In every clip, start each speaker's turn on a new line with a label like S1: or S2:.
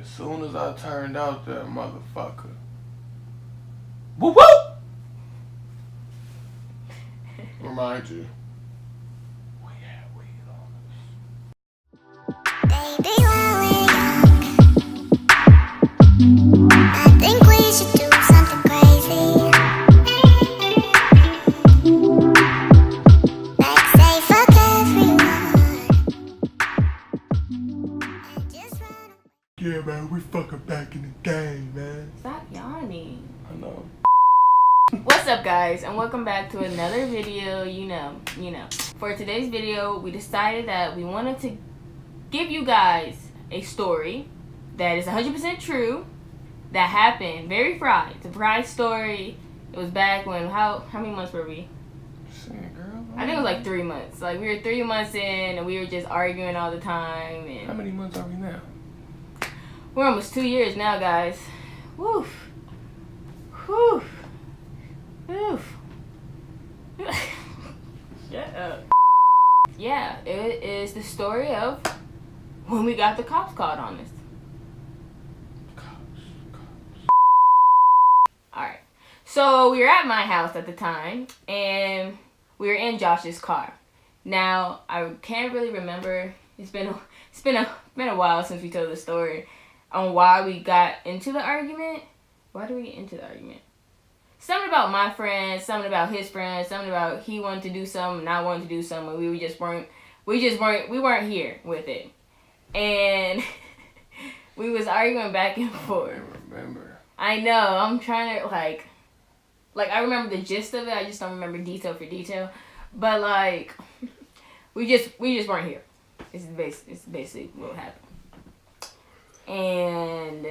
S1: as soon as I turned out that motherfucker. Whoop whoop! Remind you. We had weed on us.
S2: Baby, when we're young, I think we should do something crazy. Like say fuck everyone and just run.
S1: Yeah, man, we fucking back in the game, man.
S3: Stop yawning.
S1: I know.
S3: What's up, guys, and welcome back to another video. You know. For today's video, we decided that we wanted to give you guys a story that is 100% true, that happened very fried. It's a fried story. It was back when, how many months were we?
S1: Shit, girl.
S3: I think it was like 3 months. Like, we were 3 months in, and we were just arguing all the time.
S1: How
S3: And
S1: many months are we now?
S3: we're almost 2 years now, guys. Woof. Whew. Oof. Shut up. Yeah, it is the story of when we got the cops called on us. Alright. So we were at my house at the time, and we were in Josh's car. Now, I can't really remember. It's been a while since we told the story on why we got into the argument. Why did we get into the argument? Something about my friends, something about his friends, something about he wanted to do something and I wanted to do something. We weren't here with it. And we was arguing back and forth.
S1: I remember.
S3: I know, I'm trying to like I remember the gist of it, I just don't remember detail for detail. But like we just weren't here. It's basically what happened. And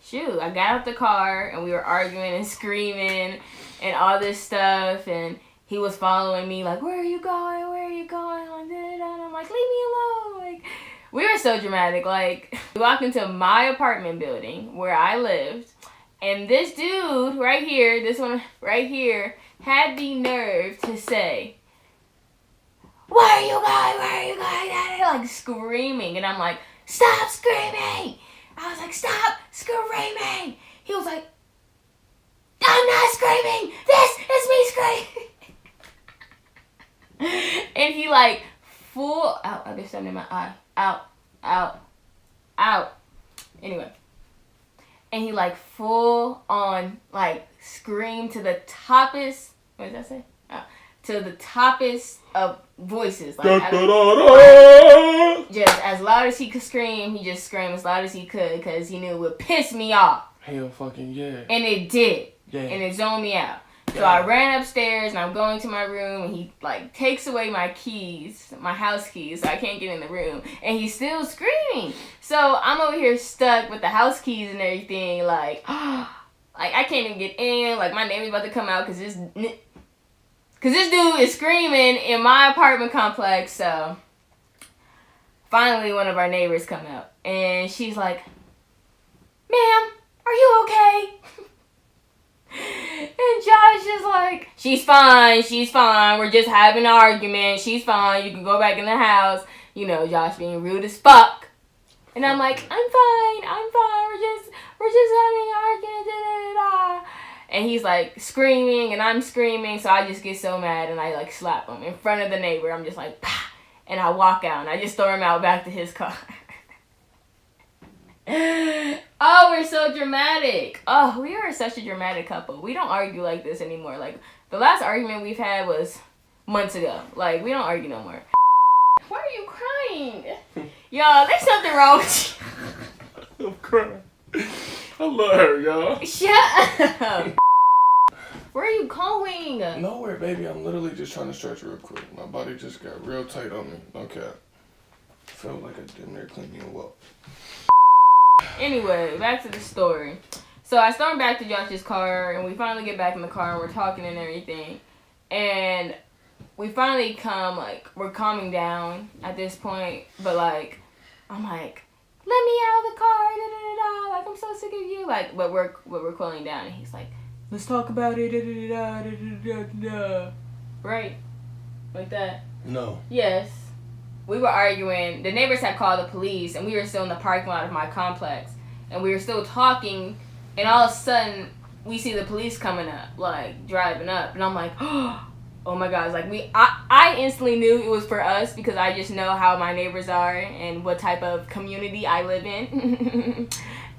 S3: shoot, I got out the car and we were arguing and screaming and all this stuff, and he was following me like, where are you going? Where are you going? Like, and I'm like, leave me alone. Like, we were so dramatic. Like, we walked into my apartment building where I lived, and this dude right here, this one right here, had the nerve to say, where are you going? Where are you going? Like screaming, and I'm like, stop screaming! I was like, stop screaming! He was like, I'm not screaming! This is me screaming! And he like full out. I guess something in my eye. Out. Anyway. And he like full on like screamed to the toppest. What did I say? To the toppest of voices. Like, just as loud as he could scream, he just screamed as loud as he could because he knew it would piss me off.
S1: Hell fucking yeah.
S3: And it did.
S1: Yeah.
S3: And it zoned me out. So
S1: Yeah.
S3: I ran upstairs and I'm going to my room, and he like takes away my keys, my house keys, so I can't get in the room. And he's still screaming. So I'm over here stuck with the house keys and everything, like I can't even get in. Like, my neighbor's about to come out because this dude is screaming in my apartment complex. So finally one of our neighbors come out, and she's like, ma'am, are you okay? And Josh is like, she's fine. We're just having an argument. She's fine. You can go back in the house. You know, Josh being rude as fuck. And I'm like, I'm fine. We're just having an argument. And he's like screaming and I'm screaming, so I just get so mad and I like slap him in front of the neighbor. I'm just like, pah, and I walk out and I just throw him out back to his car. Oh, we're so dramatic. Oh, we are such a dramatic couple. We don't argue like this anymore. Like, the last argument we've had was months ago. Like, we don't argue no more. Why are you crying? Y'all, there's something wrong with you.
S1: I'm crying. I love her, y'all.
S3: Shut up. Where are you going?
S1: Nowhere, baby. I'm literally just trying to stretch real quick. My body just got real tight on me. Okay. Felt like I didn't there clean me up.
S3: Anyway, back to the story. So I stormed back to Josh's car, and we finally get back in the car, and we're talking and everything. And we finally we're calming down at this point, but like, I'm like, let me out of the car, like, I'm so sick of you, like, but we're cooling down, and he's like, let's talk about it, right? Like that?
S1: No.
S3: Yes. we were arguing. The neighbors had called the police, and we were still in the parking lot of my complex, and we were still talking, and all of a sudden we see the police coming up, like driving up, and I'm like, oh my gosh, like I instantly knew it was for us because I just know how my neighbors are and what type of community I live in.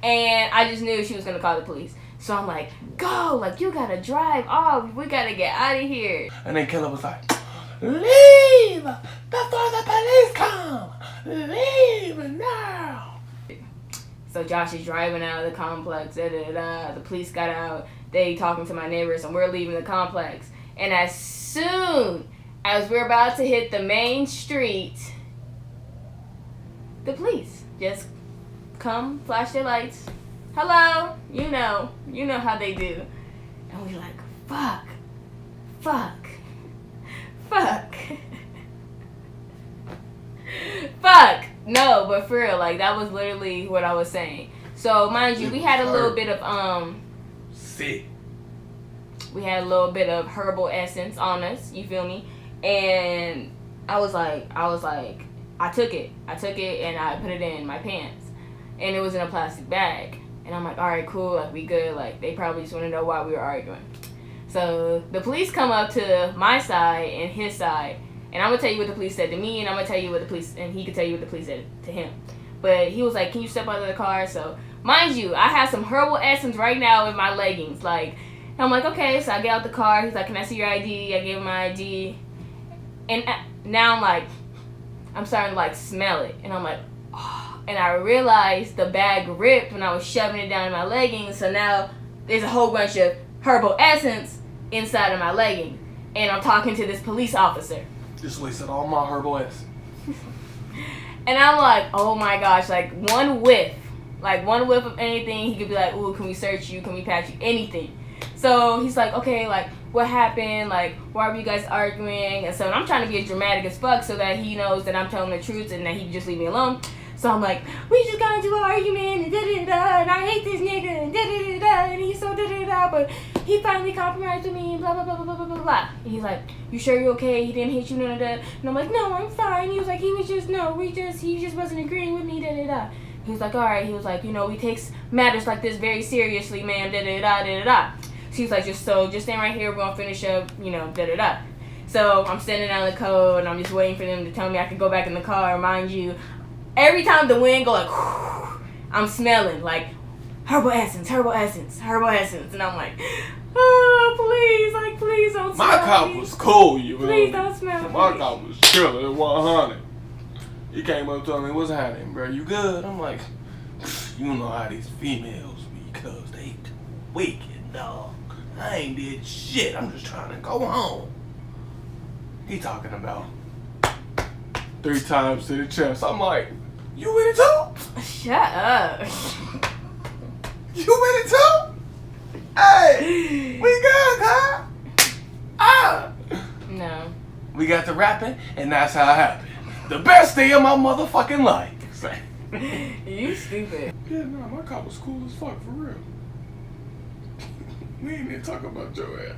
S3: And I just knew she was gonna call the police. So I'm like, go, like you gotta drive off, we gotta get out of here.
S1: And then Caleb was like, leave before the police come, leave now.
S3: So Josh is driving out of the complex, the police got out, they talking to my neighbors, and we're leaving the complex. And as soon as we're about to hit the main street, the police just come, flash their lights. Hello, you know how they do. And we're like, fuck. No, but for real, like that was literally what I was saying. So mind you, we had a little bit of
S1: sick.
S3: We had a little bit of herbal essence on us, you feel me? And I was like, I took it and I put it in my pants. And it was in a plastic bag. And I'm like, all right, cool, like we good. Like they probably just want to know why we were arguing. So the police come up to my side and his side. And I'm going to tell you what the police said to me, and I'm going to tell you what the police, and he could tell you what the police said to him. But he was like, can you step out of the car? So mind you, I have some herbal essence right now in my leggings. Like, I'm like, okay, so I get out the car. He's like, can I see your ID? I gave him my ID. And now I'm like, I'm starting to like smell it. And I'm like, oh. And I realized the bag ripped when I was shoving it down in my leggings. So now there's a whole bunch of herbal essence inside of my legging. And I'm talking to this police officer.
S1: This wasted all my herbal essence.
S3: And I'm like, oh my gosh, like one whiff of anything, he could be like, ooh, can we search you? Can we pat you? Anything. So he's like, okay, like, what happened? Like, why were you guys arguing? And so I'm trying to be as dramatic as fuck so that he knows that I'm telling the truth and that he can just leave me alone. So I'm like, we just got into an argument and da-da-da-da, and I hate this nigga and da-da-da-da, and he's so da-da-da-da, but he finally compromised with me and blah, blah, blah, blah, blah, blah, blah. And he's like, you sure you're okay? He didn't hate you, none of that. And I'm like, no, I'm fine. He was like, he just wasn't agreeing with me, da-da-da. He was like, all right. He was like, we takes matters like this very seriously, ma'am, da-da-da, da-da-da. So he was like, just stand right here, we're going to finish up, da-da-da. So I'm standing down the code, and I'm just waiting for them to tell me I could go back in the car. Mind you, every time the wind go like, I'm smelling like herbal essence. And I'm like, oh, please don't smell
S1: My cop
S3: me.
S1: was cool, you know.
S3: Please don't smell me.
S1: My cop was chilling, 100. He came up to me, what's happening, bro? You good? I'm like, you know how these females be, cuz they wicked, dog. I ain't did shit. I'm just trying to go home. He talking about 3 times to the chest. I'm like, you with it too?
S3: Shut up.
S1: You with it too? Hey, we good, huh?
S3: No.
S1: We got to rapping, and that's how it happened. The best day of my motherfucking life.
S3: You stupid.
S1: Yeah, no, my cop was cool as fuck, for real. We ain't even talking about your ass.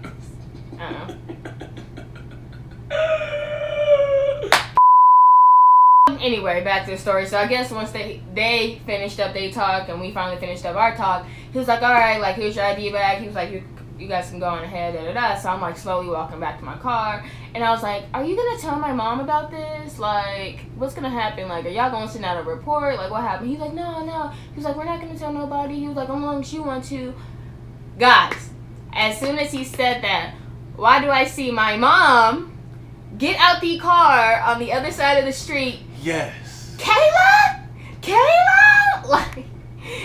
S3: Anyway, back to the story. So I guess once they finished up their talk and we finally finished up our talk, he was like, all right, like, here's your ID bag. He was like, you guys can go on ahead, da-da-da. So I'm like slowly walking back to my car. And I was like, are you going to tell my mom about this? Like, what's going to happen? Like, are y'all going to send out a report? Like, what happened? He's like, no. He was like, we're not going to tell nobody. He was like, as long as you want to. Guys, as soon as he said that, why do I see my mom get out the car on the other side of the street?
S1: Yes.
S3: Kayla? Like,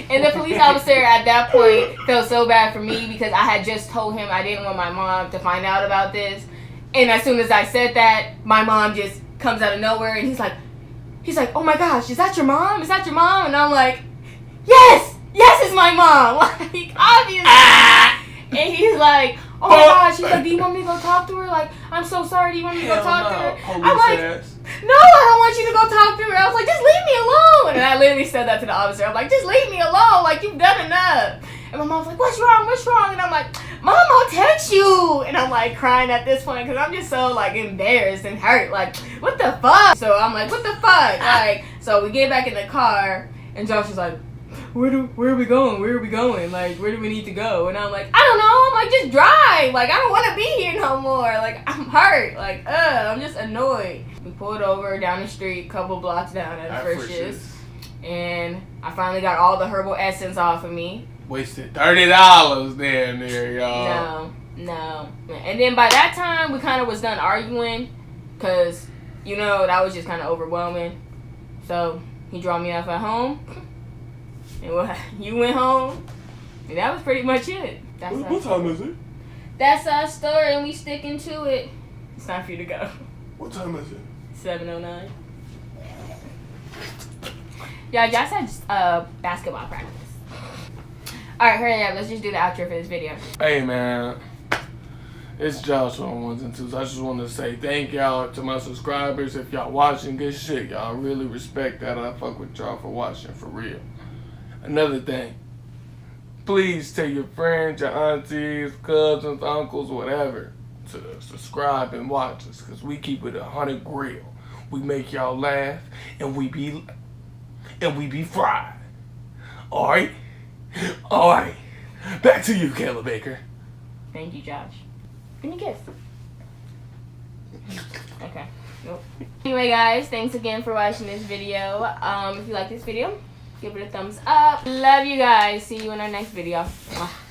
S3: and the police officer at that point felt so bad for me because I had just told him I didn't want my mom to find out about this. And as soon as I said that, my mom just comes out of nowhere and he's like, oh my gosh, is that your mom? And I'm like, yes, it's my mom. Like, obviously. And he's like, oh my gosh. He's like, do you want me to go talk to her? Like, I'm so sorry. Do you want me to go talk to her? I'm like, no, I don't want you to go talk to her. I was like, just leave me alone. And I literally said that to the officer. I'm like, just leave me alone. Like, you've done enough. And my mom's like, what's wrong? What's wrong? And I'm like, Mom, I'll text you. And I'm like crying at this point because I'm just so like embarrassed and hurt. Like, what the fuck? So I'm like, what the fuck? Like, so we get back in the car and Josh is like, where are we going? Where are we going? Like, where do we need to go? And I'm like, I don't know. I'm like, just drive. Like, I don't want to be here no more. Like, I'm hurt. Like, I'm just annoyed. We pulled over down the street, couple blocks down at Frisch's. And I finally got all the herbal essence off of me.
S1: Wasted $30 there, y'all.
S3: No. And then by that time, we kind of was done arguing. Because, you know, that was just kind of overwhelming. So, he dropped me off at home. And you went home, and that was pretty much it.
S1: What time is it?
S3: That's our story, and we sticking to it. It's time for you to go.
S1: What time is it?
S3: 7:09. Yeah, Josh had basketball practice. All right, hurry up. Let's just do the outro for this video.
S1: Hey, man. It's Josh on Ones and Twos. I just want to say thank y'all to my subscribers. If y'all watching, good shit. Y'all really respect that. I fuck with y'all for watching, for real. Another thing, please tell your friends, your aunties, cousins, uncles, whatever, to subscribe and watch us, because we keep it 100 grill. We make y'all laugh, and we be fried. Alright? Alright. Back to you, Kayla Baker.
S3: Thank you, Josh. Give me a kiss. Okay. Nope. Anyway, guys, thanks again for watching this video. If you like this video, give it a thumbs up. Love you guys. See you in our next video. Mwah.